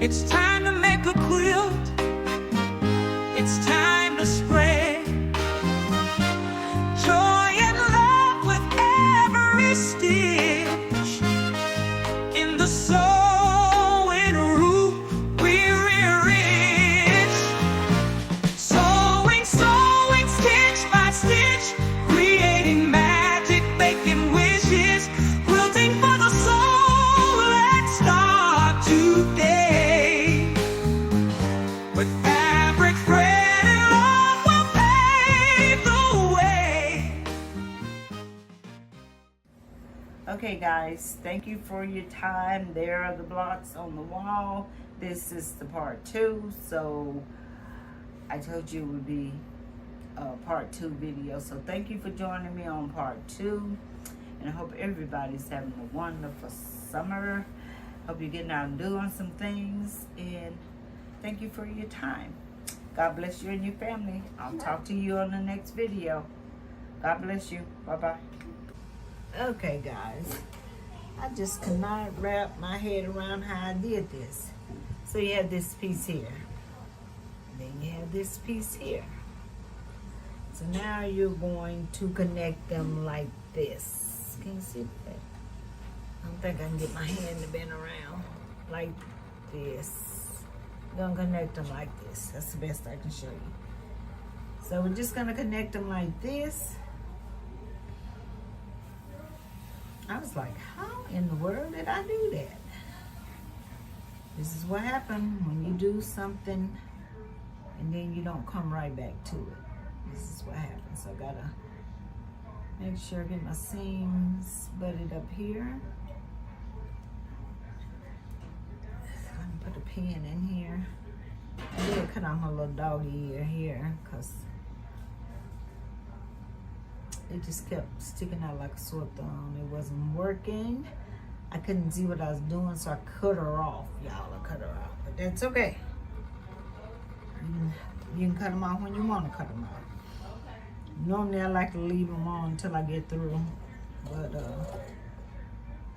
It's time to make a quilt. It's time to spread joy and love with every stitch. In the sewing room, we're rich. Sewing, sewing, stitch by stitch, creating magic, making wishes. Quilting for the soul. Let's start today. With fabric, thread, and love, we'll pave the way. Okay guys, thank you for your time. There are the blocks on the wall. This is the part 2, so I told you it would be a part 2 video. So thank you for joining me on part 2, and I hope everybody's having a wonderful summer. Hope you're getting out and doing some things, and thank you for your time. God bless you and your family. I'll talk to you on the next video. God bless you. Bye-bye. Okay, guys. I just cannot wrap my head around how I did this. So you have this piece here. Then you have this piece here. So now you're going to connect them like this. Can you see that? I don't think I can get my hand to bend around like this. Gonna connect them like this. That's the best I can show you. So we're just gonna connect them like this. I was like, how in the world did I do that? This is what happened when you do something and then you don't come right back to it. This is what happens. So I gotta make sure I get my seams butted up here. Put a pin in here. I did cut out my little doggy ear here because it just kept sticking out like a sore thumb. It wasn't working. I couldn't see what I was doing, so I cut her off, y'all. I cut her off, but that's okay. You can cut them off when you want to cut them off. Normally I like to leave them on until I get through, but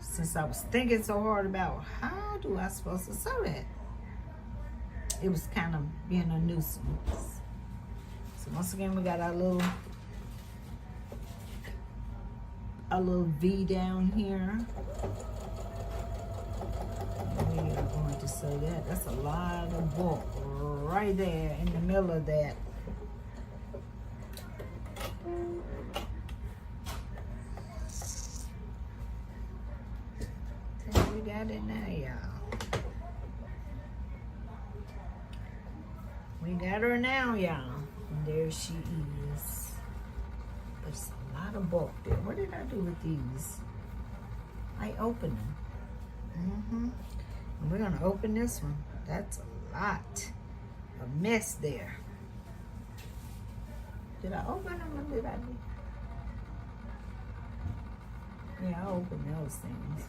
since I was thinking so hard about how do I supposed to sew that, it was kind of being a nuisance. So once again, we got our little V down here. We are going to sew that. That's a lot of bulk right there in the middle of that. We got it now, y'all. We got her now, y'all. And there she is. There's a lot of bulk there. What did I do with these? I opened them. And we're gonna open this one. That's a lot. A mess there. Did I open them or did I do? Yeah, I opened those things.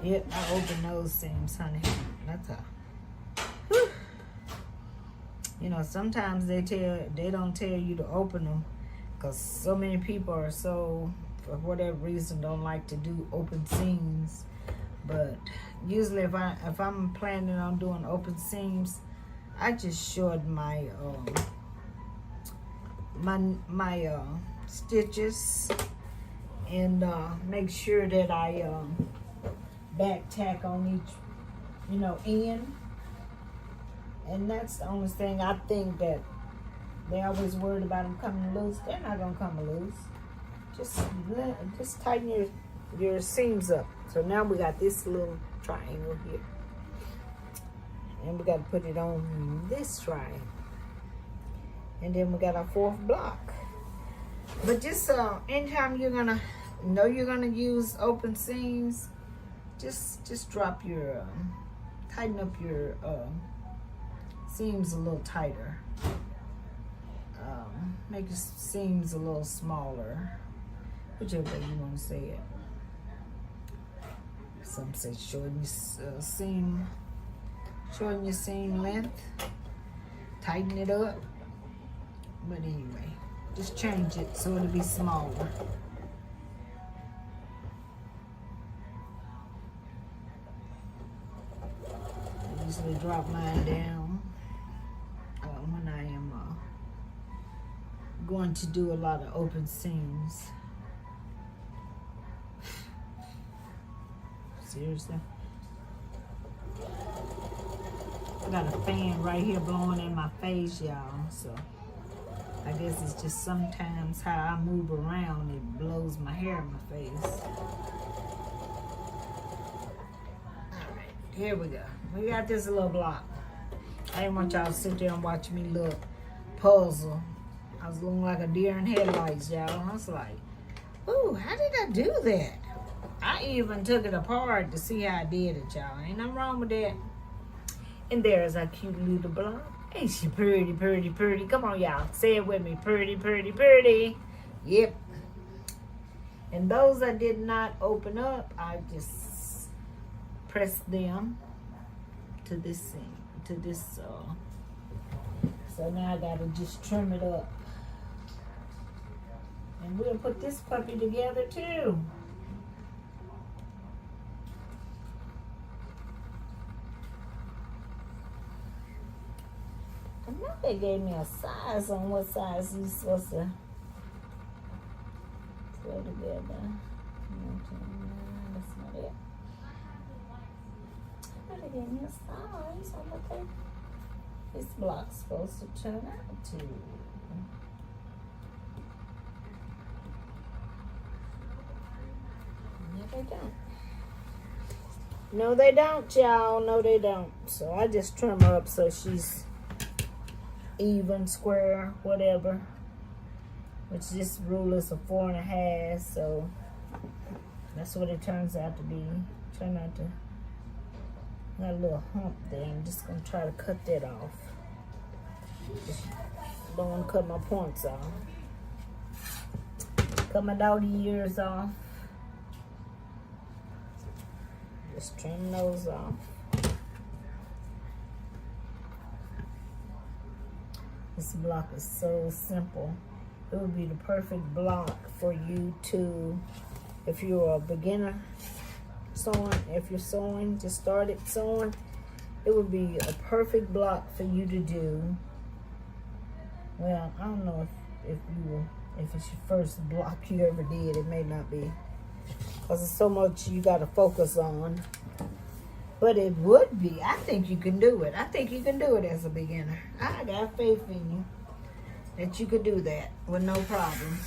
Yep, I opened those seams, honey. That's a. Whew. You know, sometimes they don't tell you to open them because so many people are so, for whatever reason, don't like to do open seams. But usually, if I'm planning on doing open seams, I just shorten my stitches and make sure that I back tack on each, end. And that's the only thing I think that they always worried about them coming loose. They're not gonna come loose. Just tighten your seams up. So now we got this little triangle here, and we got to put it on this triangle, and then we got our 4th block. But just anytime you're gonna use open seams, just drop your tighten up your seams a little tighter. Make your seams a little smaller, whichever way you want to say it. Some say shorten your seam length, tighten it up. But anyway, just change it so it'll be smaller. These usually drop mine down when I am going to do a lot of open seams. Seriously. I got a fan right here blowing in my face, y'all, so I guess it's just sometimes how I move around, it blows my hair in my face. Alright, here we go. We got this little block. I didn't want y'all to sit there and watch me look puzzle. I was looking like a deer in headlights, y'all. I was like, ooh, how did I do that? I even took it apart to see how I did it, y'all. Ain't nothing wrong with that. And there's our cute little block. Ain't she pretty, pretty, pretty? Come on, y'all. Say it with me. Pretty, pretty, pretty. Yep. And those I did not open up, I just pressed them to this thing, to this so now I gotta just trim it up. And we'll put this puppy together too. I know they gave me a size on what size you're supposed to throw together. That's not it. I know they gave me a size on what this block's supposed to turn out to. No, they don't. No, they don't, y'all. No, they don't. So I just trim her up so she's even, square, whatever. Which this ruler is a 4.5, so that's what it turns out to be. Turn out to got a little hump there. I'm just gonna try to cut that off. Just don't want to cut my points off. Cut my doggy ears off. Just trim those off. This block is so simple. It would be the perfect block for you to, if you're a beginner sewing, if you're sewing, just started sewing, it would be a perfect block for you to do. Well, I don't know if it's your first block you ever did. It may not be, because there's so much you got to focus on. But it would be. I think you can do it. I think you can do it as a beginner. I got faith in you that you could do that with no problem.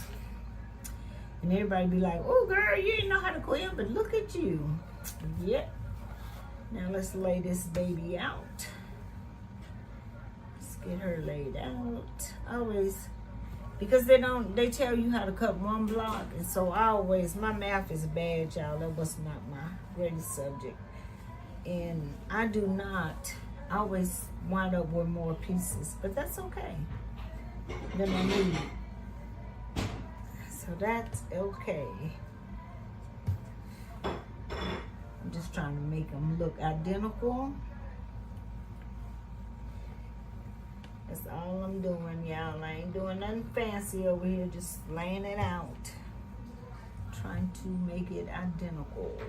And everybody be like, oh, girl, you didn't know how to quilt, but look at you. Yep. Now let's lay this baby out. Let's get her laid out. Always, because they tell you how to cut one block. And so my math is bad, y'all. That was not my greatest subject. And I always wind up with more pieces, but that's okay. Then I need. So that's okay. I'm just trying to make them look identical. That's all I'm doing, y'all. I ain't doing nothing fancy over here, just laying it out. Trying to make it identical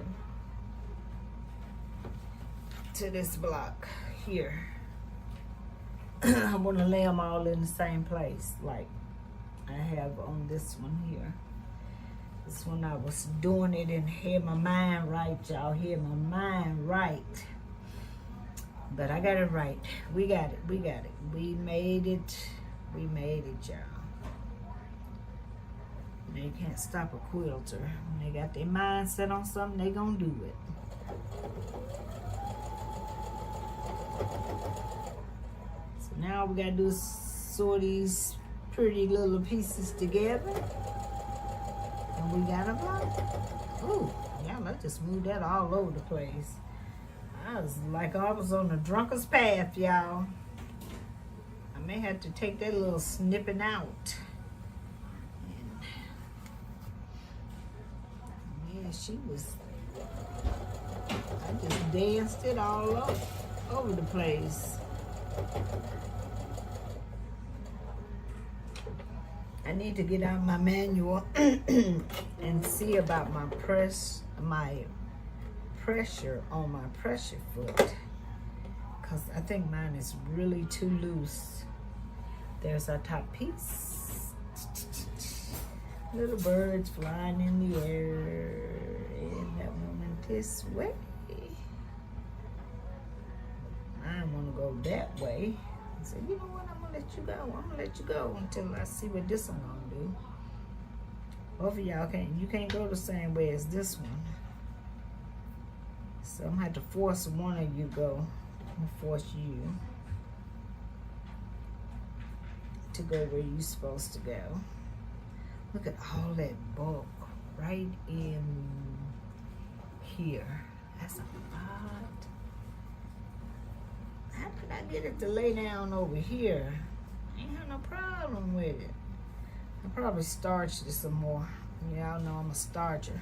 to this block here. I want to lay them all in the same place, like I have on this one here. This one I was doing it and had my mind right, y'all. Had my mind right. But I got it right. We got it. We got it. We made it. We made it, y'all. They can't stop a quilter. When they got their mind set on something, they gonna do it. So now we gotta do is sew these pretty little pieces together. And we got a block. Ooh, yeah, let's just move that all over the place. I was on the drunkard's path, y'all. I may have to take that little snipping out. And yeah, she was, I just danced it all over the place. I need to get out my manual and see about my pressure on my pressure foot, because I think mine is really too loose. There's our top piece. Little birds flying in the air. And that one went this way. I want to go that way. I said, you know what, I'm going to let you go. I'm going to let you go until I see what this one going to do. Both of y'all you can't go the same way as this one. So I'm going to have to force one of you go. I'm going to force you to go where you're supposed to go. Look at all that bulk right in here. That's a lot. How did I get it to lay down over here? I ain't have no problem with it. I probably starched it some more. Y'all know I'm a starcher.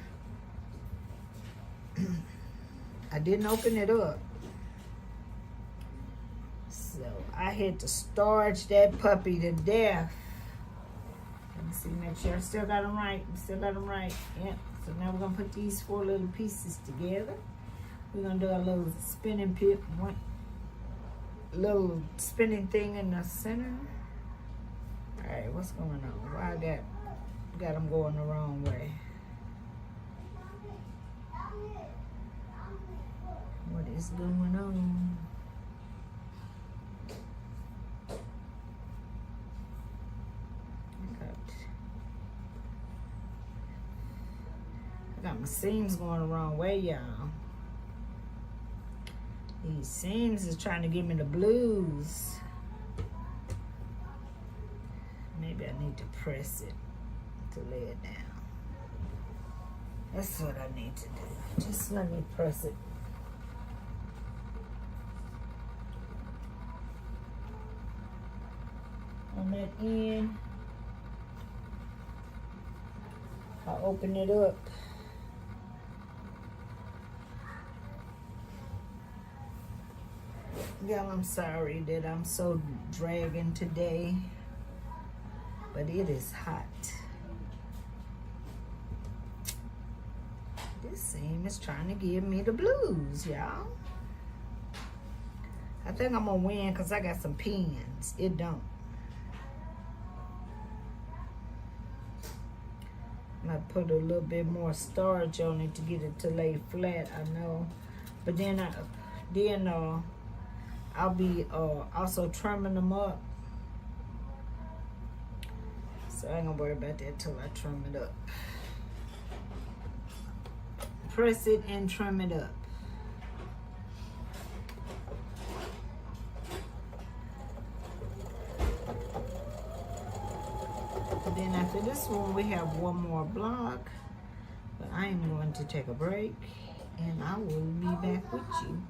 I didn't open it up. So I had to starch that puppy to death. Let me see, make sure I still got them right. Still got them right. Yep. So now we're going to put these 4 little pieces together. We're going to do a little spinning pip. One little spinning thing in the center. All right, what's going on? Why I got them going the wrong way? What is going on? I got my seams going the wrong way, y'all. These seams is trying to give me the blues. Maybe I need to press it to lay it down. That's what I need to do. Just let me press it. On that end, I'll open it up. Y'all, I'm sorry that I'm so dragging today, but it is hot. This seam is trying to give me the blues, y'all. I think I'm gonna win because I got some pins. It don't. I might put a little bit more starch on it to get it to lay flat, I know. But then I'll be also trimming them up. So I ain't gonna worry about that till I trim it up. Press it and trim it up. Then after this one, we have one more block. But I am going to take a break, and I will be back with you.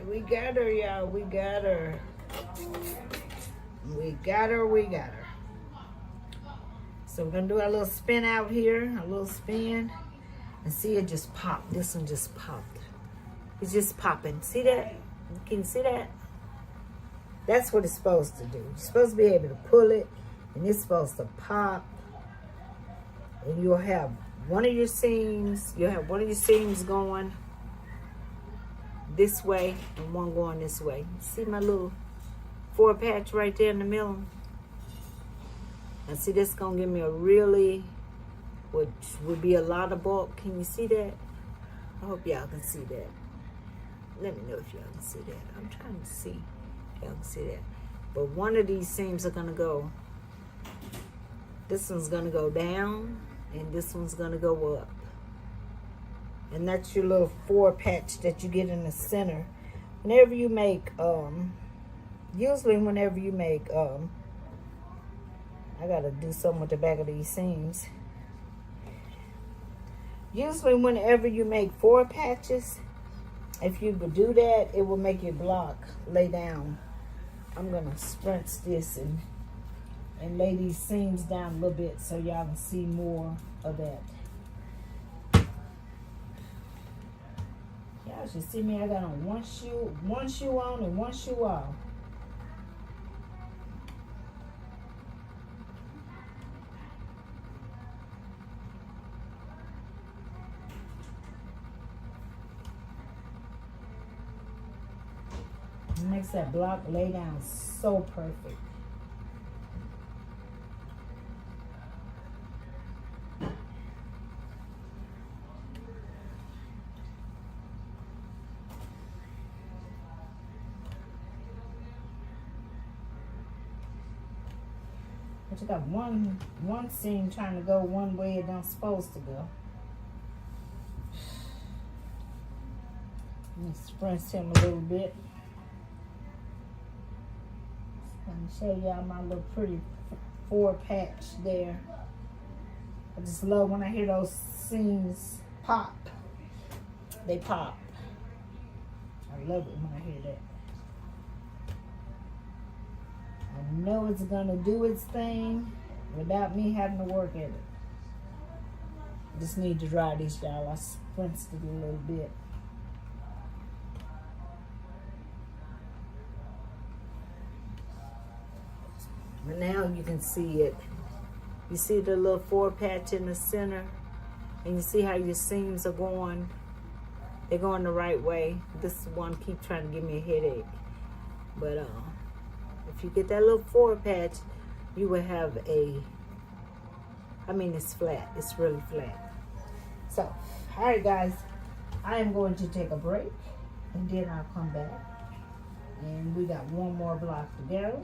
We got her, y'all. We got her. We got her. We got her. So we're going to do our little spin out here. A little spin. And see it just pop. This one just popped. It's just popping. See that? Can you see that? That's what it's supposed to do. You're supposed to be able to pull it. And it's supposed to pop. And you'll have one of your seams. You'll have one of your seams going this way and one going this way. See my little 4 patch right there in the middle? And see, that's gonna give me a really, which would be a lot of bulk. Can you see that? I hope y'all can see that. Let me know if y'all can see that. I'm trying to see if y'all can see that. But one of these seams are gonna go, this one's gonna go down and this one's gonna go up. And that's your little 4 patch that you get in the center. Whenever you make, usually whenever you make, I gotta do something with the back of these seams. Usually whenever you make 4 patches, if you could do that, it will make your block lay down. I'm gonna sprint this and and lay these seams down a little bit so y'all can see more of that. Y'all should see me. I got on one shoe on and one shoe off. Makes that block lay down so perfect. But you got one seam trying to go one way it don't supposed to go. Let me sprint him a little bit. Let me show y'all my little pretty forward patch there. I just love when I hear those seams pop. They pop. I love it when I hear that. I know it's gonna do its thing without me having to work at it. I just need to dry these, y'all. I spritzed it a little bit. But now you can see it. You see the little forward patch in the center? And you see how your seams are going? They're going the right way. This one keep trying to give me a headache. But if you get that little forward patch, you will have it's flat. It's really flat. So, all right, guys. I am going to take a break. And then I'll come back. And we got one more block to go.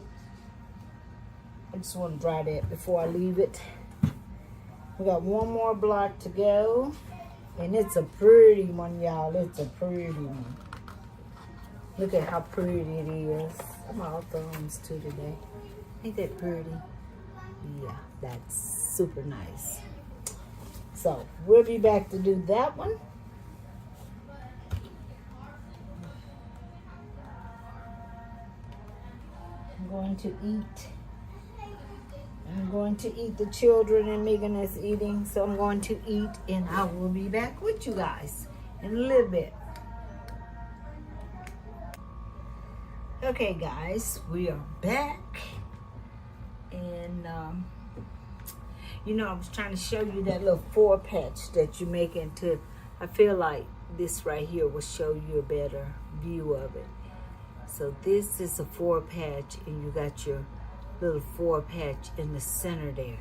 I just want to dry that before I leave it. We got one more block to go. And it's a pretty one, y'all. It's a pretty one. Look at how pretty it is. I'm all thumbs too today. Ain't that pretty? Yeah, that's super nice. So, we'll be back to do that one. I'm going to eat. I'm going to eat. The children and Megan is eating, so I'm going to eat, and I will be back with you guys in a little bit. Okay, guys, we are back, and I was trying to show you that little forward patch that you make into. I feel like this right here will show you a better view of it. So this is a forward patch, and you got your little forward patch in the center there.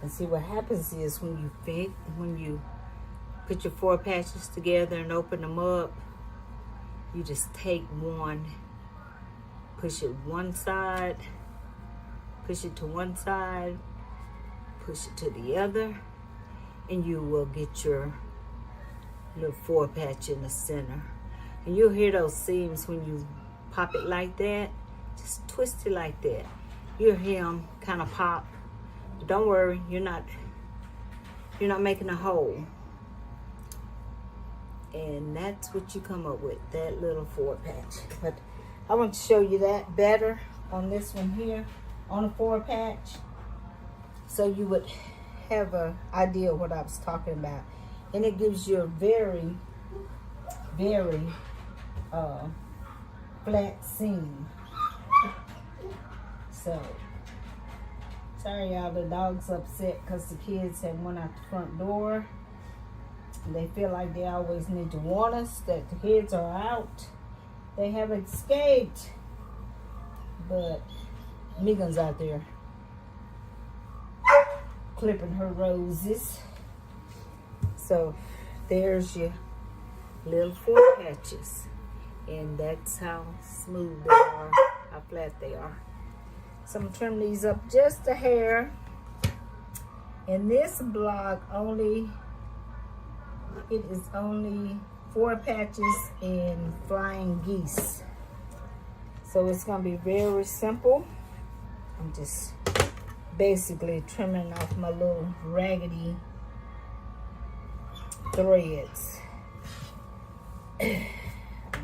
And see what happens is when you put your forward patches together and open them up, you just take one, push it one side, push it to one side, push it to the other, and you will get your little forward patch in the center. And you'll hear those seams when you pop it like that. Just twist it like that. You'll hear them kind of pop. But don't worry, you're not making a hole. And that's what you come up with, that little forward patch. But I want to show you that better on this one here, on the forward patch, so you would have an idea of what I was talking about. And it gives you a very, very flat seam. So, sorry y'all, the dog's upset because the kids have went out the front door. And they feel like they always need to warn us that the kids are out. They have escaped. But Megan's out there clipping her roses. So there's your little forward patches. And that's how smooth they are, how flat they are. So I'm going to trim these up just a hair. And this block it is only 4 patches in flying geese. So it's going to be very simple. I'm just basically trimming off my little raggedy threads. I'm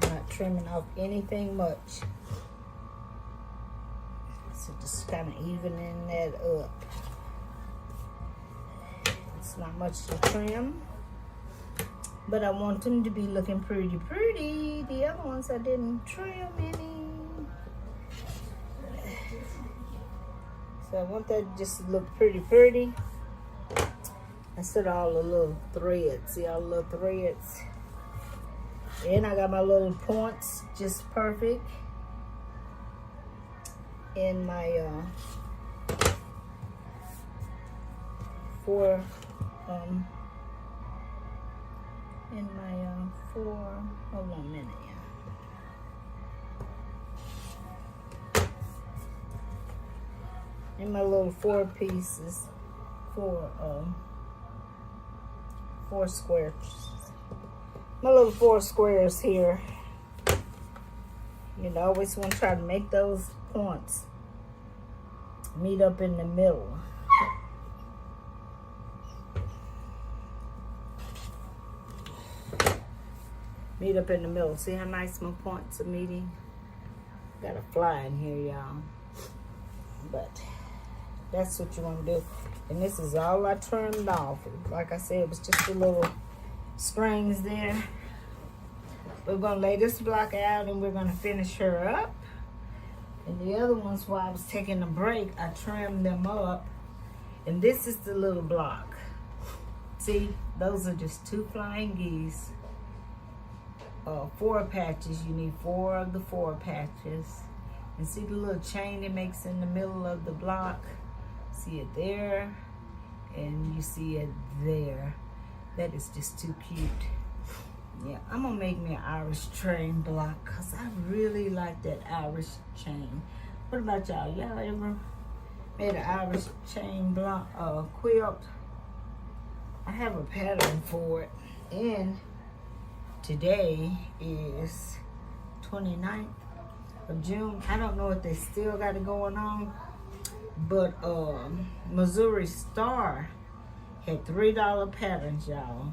not trimming off anything much. So just kind of evening that up. It's not much to trim, but I want them to be looking pretty. The other ones I didn't trim any. So I want that just to look pretty. I set all the little threads. See all the little threads? And I got my little points just perfect in my four hold on a minute, in my little four pieces, four squares. My little 4 squares here. You know, I always want to try to make those points meet up in the middle. Meet up in the middle. See how nice my points are meeting? Got a fly in here, y'all. But that's what you want to do. And this is all I trimmed off. Like I said, it was just the little strings there. We're going to lay this block out and we're going to finish her up. And the other ones, while I was taking a break, I trimmed them up. And this is the little block. See, those are just 2 flying geese. 4 patches. You need 4 of the 4 patches. And see the little chain it makes in the middle of the block? See it there, and you see it there. That is just too cute. Yeah, I'm gonna make me an Irish chain block because I really like that Irish chain. What about y'all? Y'all ever made an Irish chain block quilt? I have a pattern for it, and today is 29th of June. I don't know if they still got it going on, but Missouri Star had $3 patterns, y'all.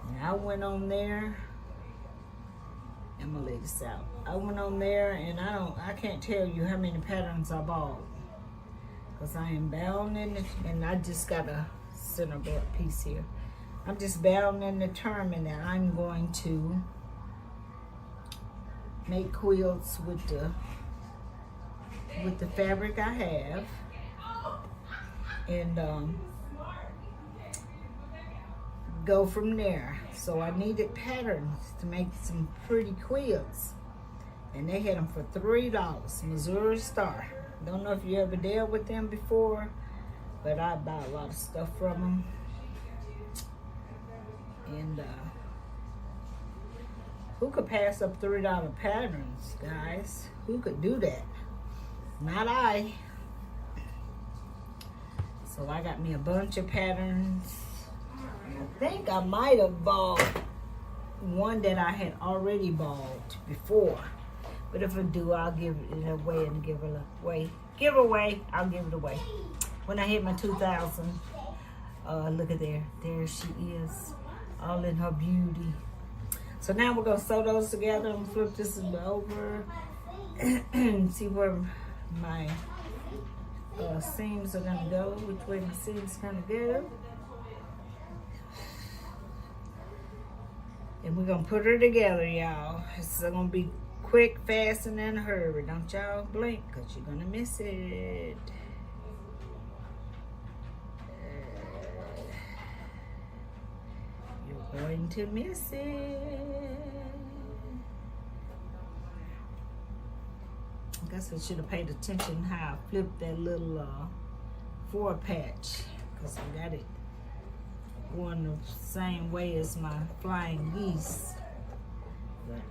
And I went on there. I'm gonna lay this out. I went on there and I can't tell you how many patterns I bought, because I am bound in it, and I just got a center board piece here. I'm just bound and determined that I'm going to make quilts with the fabric I have, and go from there. So I needed patterns to make some pretty quilts, and they had them for $3. Missouri Star. Don't know if you ever dealt with them before, but I buy a lot of stuff from them. And who could pass up $3 patterns, guys? Who could do that? Not I. So I got me a bunch of patterns. I think I might have bought one that I had already bought before. But if I do, I'll give it away and give it away. I'll give it away. When I hit my 2,000, look at there. There she is, all in her beauty. So now we're going to sew those together. I'm going to flip this over and see where my seams are going to go, which way my seams are going to go. And we're going to put her together, y'all. It's going to be quick, fast, and in a hurry. Don't y'all blink, because you're going to miss it. You're going to miss it. I guess I should have paid attention how I flipped that little 4 patch, because I got it going the same way as my flying geese. But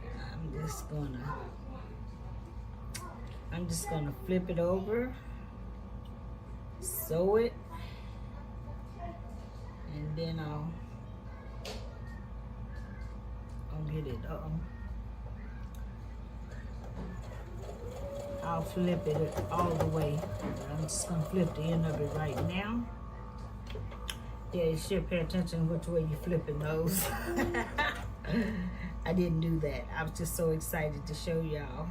I'm just gonna flip it over, sew it, and then I'll get it I'll flip it all the way. I'm just gonna flip the end of it right now. Yeah, you should pay attention which way you're flipping those. I didn't do that. I was just so excited to show y'all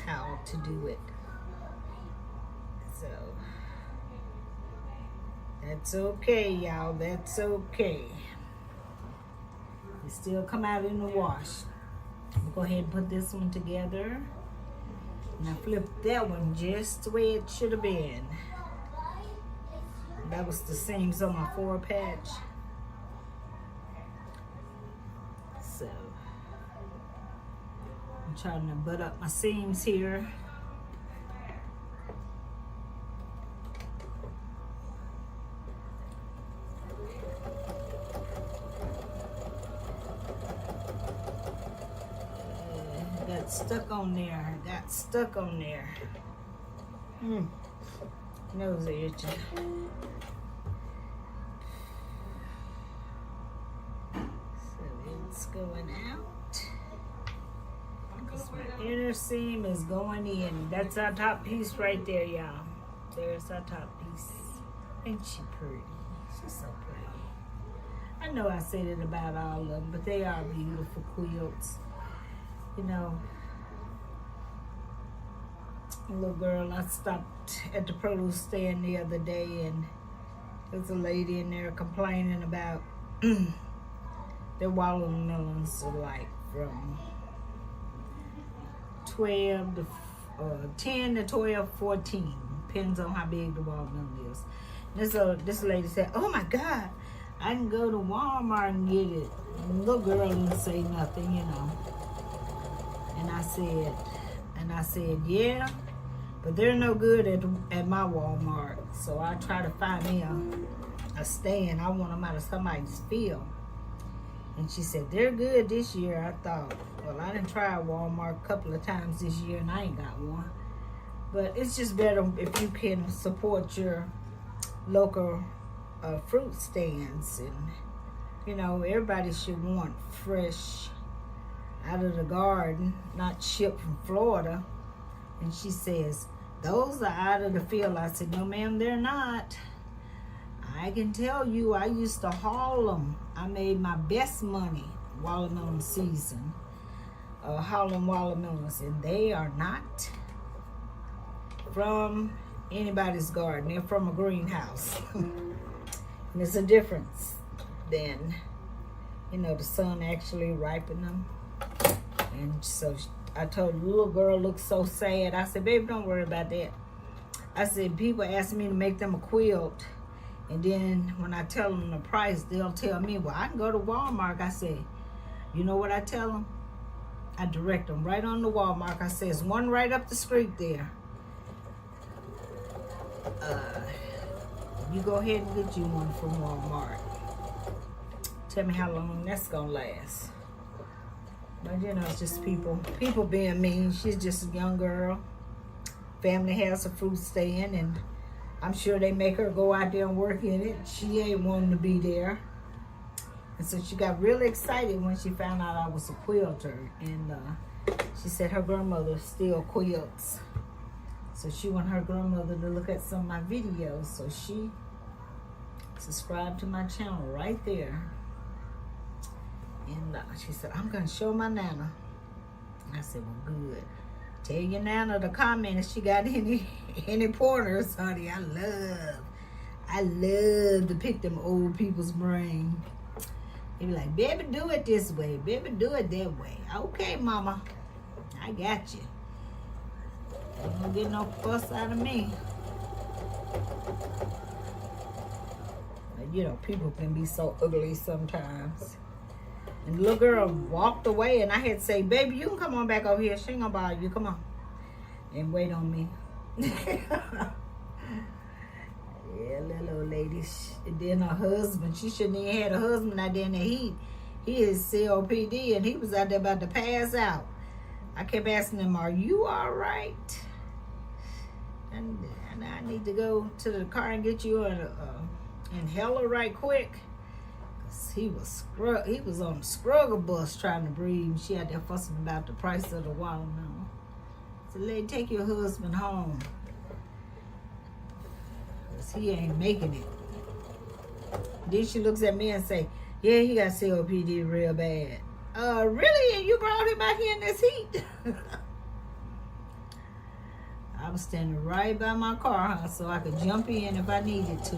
how to do it. So that's okay, y'all. That's okay. It still come out in the wash. I'll go ahead and put this one together. And I flipped that one just the way it should have been. That was the seams on my forward patch. So I'm trying to butt up my seams here. Got stuck on there. Got stuck on there. Nose are itching. So it's going out. Because my inner seam is going in. That's our top piece right there, y'all. There's our top piece. Ain't she pretty? She's so pretty. I know I said it about all of them, but they are beautiful quilts. You know, little girl, I stopped at the produce stand the other day and there's a lady in there complaining about their watermelons are like from 10 to 12, 14. Depends on how big the watermelon is. This lady said, "Oh my God, I can go to Walmart and get it." And the little girl didn't say nothing, you know. And I said, yeah, but they're no good at my Walmart. So I try to find me a stand. I want them out of somebody's field. And she said, they're good this year. I thought, well, I done tried Walmart a couple of times this year and I ain't got one. But it's just better if you can support your local fruit stands. And, you know, everybody should want fresh out of the garden, not shipped from Florida. And she says, those are out of the field. I said, no ma'am, they're not. I can tell you, I used to haul them. I made my best money watermelon season, hauling watermelons, and they are not from anybody's garden. They're from a greenhouse. And there's a difference than, you know, the sun actually ripened them. And so I told the little girl looked so sad. I said, baby, don't worry about that. I said, people ask me to make them a quilt. And then when I tell them the price, they'll tell me, well, I can go to Walmart. I said, you know what I tell them? I direct them right on the Walmart. I says, one right up the street there. You go ahead and get you one from Walmart. Tell me how long that's gonna last. But you know, it's just people being mean. She's just a young girl. Family has a fruit stand, and I'm sure they make her go out there and work in it. She ain't wanting to be there. And so she got really excited when she found out I was a quilter. And she said her grandmother still quilts. So she wanted her grandmother to look at some of my videos. So she subscribed to my channel right there. And she said, I'm going to show my Nana. I said, well, good. Tell your Nana to comment if she got any pointers, honey. I love to pick them old people's brain. They be like, baby, do it this way. Baby, do it that way. Okay, mama. I got you. Ain't gonna get no fuss out of me. But, you know, people can be so ugly sometimes. And the little girl walked away, and I had to say, baby, you can come on back over here. She ain't gonna bother you. Come on. And wait on me. Yeah, little old lady. And then her husband, she shouldn't even had a husband out there in the heat. He is COPD, and he was out there about to pass out. I kept asking him, are you all right? And I need to go to the car and get you an inhaler right quick. He was on the struggle bus trying to breathe. She had there fussing about the price of the watermelon. So lady, take your husband home. Cause he ain't making it. Then she looks at me and say, yeah, he got COPD real bad. Really? And you brought him out here in this heat? I was standing right by my car, huh, so I could jump in if I needed to.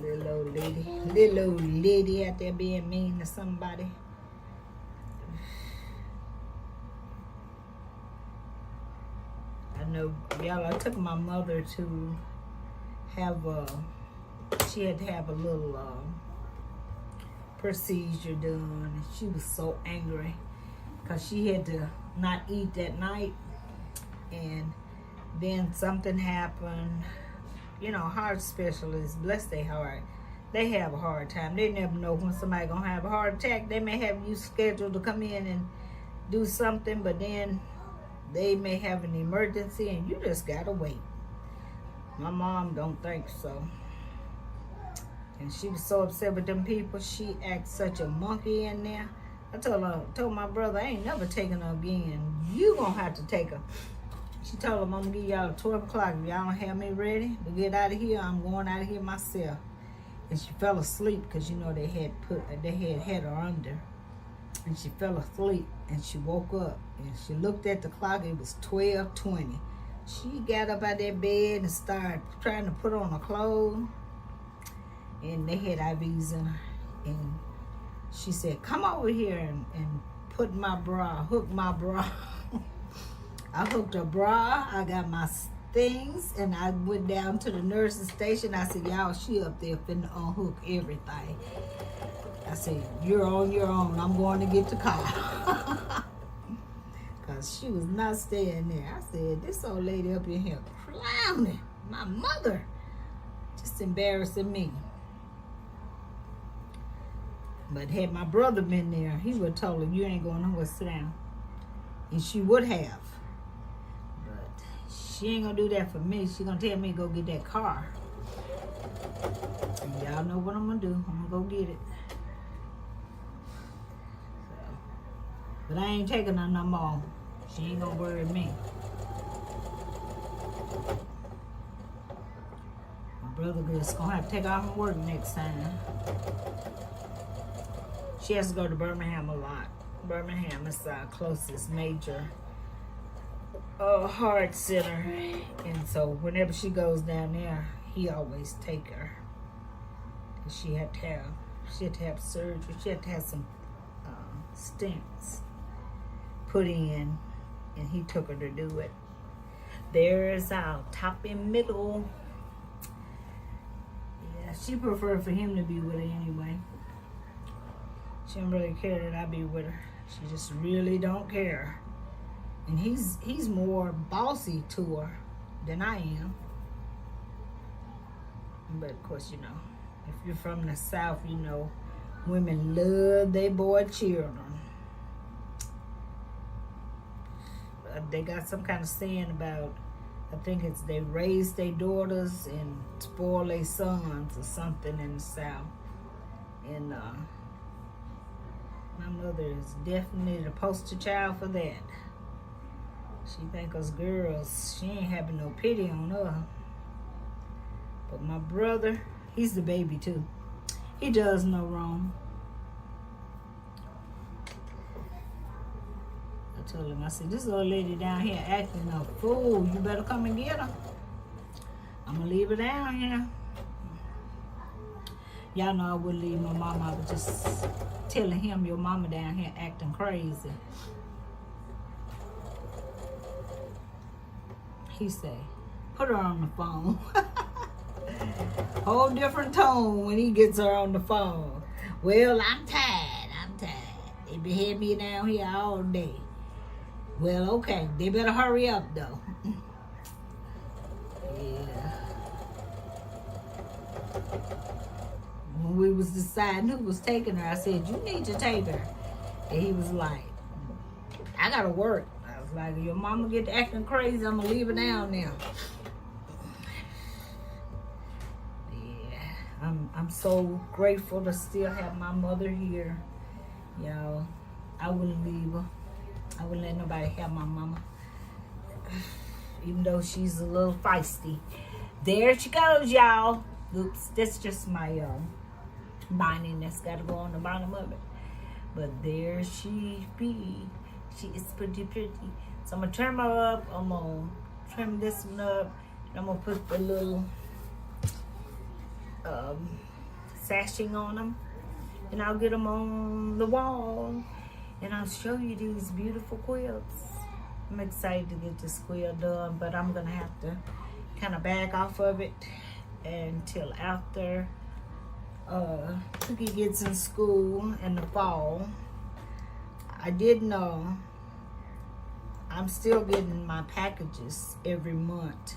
Little old lady out there being mean to somebody. I know, y'all, I took my mother to have she had to have a little procedure done, and she was so angry because she had to not eat that night, and then something happened. You know, heart specialists, bless their heart, they have a hard time. They never know when somebody gonna have a heart attack. They may have you scheduled to come in and do something, but then they may have an emergency and you just gotta wait. My mom don't think so. And she was so upset with them people. She acted such a monkey in there. I told my brother, I ain't never taking her again. You gonna have to take her. She told him, I'm gonna give y'all 12 o'clock. If y'all don't have me ready to get out of here, I'm going out of here myself. And she fell asleep because, you know, they had her under. And she fell asleep and she woke up and she looked at the clock. It was 12:20. She got up out that bed and started trying to put on her clothes. And they had IVs in her. And she said, come over here and put my bra, hook my bra. I hooked her bra, I got my things, and I went down to the nurse's station. I said, y'all, she up there finna unhook everything. I said, you're on your own. I'm going to get the car. Because she was not staying there. I said, this old lady up in here clowning my mother. Just embarrassing me. But had my brother been there, he would have told her, you ain't going nowhere, sit down. And she would have. She ain't gonna do that for me. She gonna tell me to go get that car. And y'all know what I'm gonna do. I'm gonna go get it. So, but I ain't taking her no more. She ain't gonna worry me. My brother just gonna have to take off from work next time. She has to go to Birmingham a lot. Birmingham is our closest major heart center, and so whenever she goes down there, he always take her. She had to have surgery. She had to have some stents put in, and he took her to do it. There's our top and middle. Yeah, she preferred for him to be with her anyway. She don't really care that I be with her. She just really don't care. And he's more bossy to her than I am. But of course, you know, if you're from the South, you know, women love their boy children. They got some kind of saying about, I think it's they raise their daughters and spoil their sons or something in the South. And my mother is definitely the poster child for that. She think us girls, she ain't having no pity on her. But my brother, he's the baby too. He does no wrong. I told him, I said, this old lady down here acting a fool. You better come and get her. I'm gonna leave her down here. Y'all know I wouldn't leave my mama. I was just telling him, your mama down here acting crazy. He said, put her on the phone. Whole different tone when he gets her on the phone. Well, I'm tired. They been had me down here all day. Well, okay. They better hurry up, though. Yeah. When we was deciding who was taking her, I said, you need to take her. And he was like, I gotta work. Like, your mama get to acting crazy, I'm gonna leave her down there. Yeah, I'm so grateful to still have my mother here. Y'all, I wouldn't leave her. I wouldn't let nobody have my mama. Even though she's a little feisty. There she goes, y'all. Oops, that's just my binding that's gotta go on the bottom of it. But there she be. She is pretty. So I'm gonna trim her up. I'm gonna trim this one up. And I'm gonna put the little sashing on them. And I'll get them on the wall. And I'll show you these beautiful quilts. I'm excited to get this quilt done, but I'm gonna have to kind of back off of it until after Cookie gets in school in the fall. I did know I'm still getting my packages every month,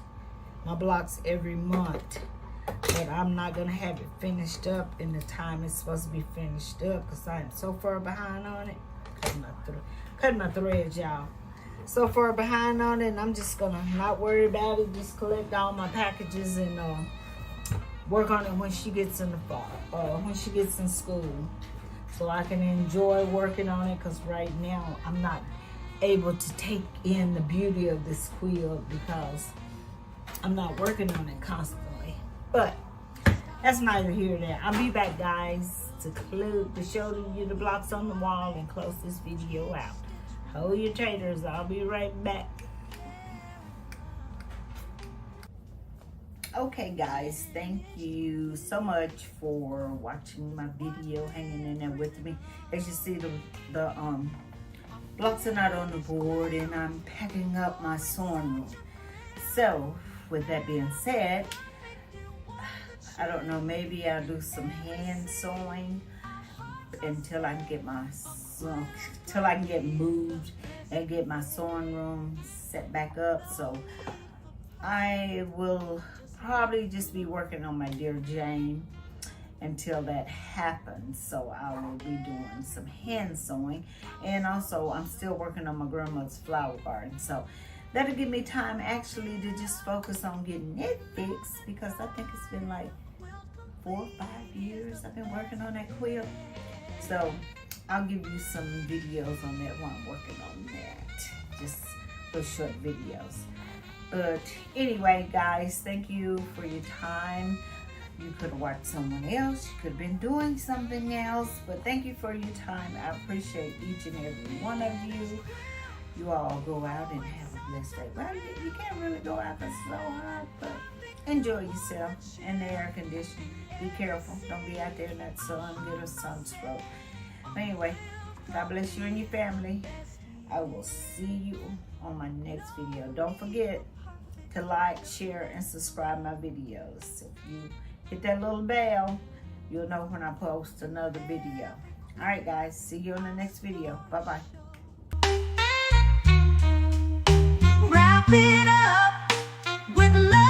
my blocks every month, but I'm not gonna have it finished up in the time it's supposed to be finished up because I'm so far behind on it. Cutting my threads, y'all. So far behind on it, and I'm just gonna not worry about it. Just collect all my packages and work on it when she gets in the fall, when she gets in school, so I can enjoy working on it. Cause right now I'm not able to take in the beauty of this quilt because I'm not working on it constantly. But that's neither here nor there. I'll be back, guys, to show you the blocks on the wall and close this video out. Hold your taters. I'll be right back. Okay, guys, thank you so much for watching my video, hanging in there with me. As you see, the blocks are not on the board, and I'm packing up my sewing room. So, with that being said, I don't know, maybe I'll do some hand sewing until I can get till I can get moved and get my sewing room set back up. So I will probably just be working on my Dear Jane until that happens. So I will be doing some hand sewing, and also I'm still working on my grandmother's flower garden. So that'll give me time actually to just focus on getting it fixed, because I think it's been like 4 or 5 years I've been working on that quilt. So I'll give you some videos on that while I'm working on that. Just those short videos. But anyway, guys, thank you for your time. You could have watched someone else. You could have been doing something else. But thank you for your time. I appreciate each and every one of you. You all go out and have a blessed day. Well, you can't really go out because it's so hot, but enjoy yourself in the air conditioning. Be careful. Don't be out there in that sun. Get a sunstroke. But anyway, God bless you and your family. I will see you on my next video. Don't forget to like, share, and subscribe my videos. If you hit that little bell, you'll know when I post another video. All right, guys. See you in the next video. Bye-bye. Wrap it up with love.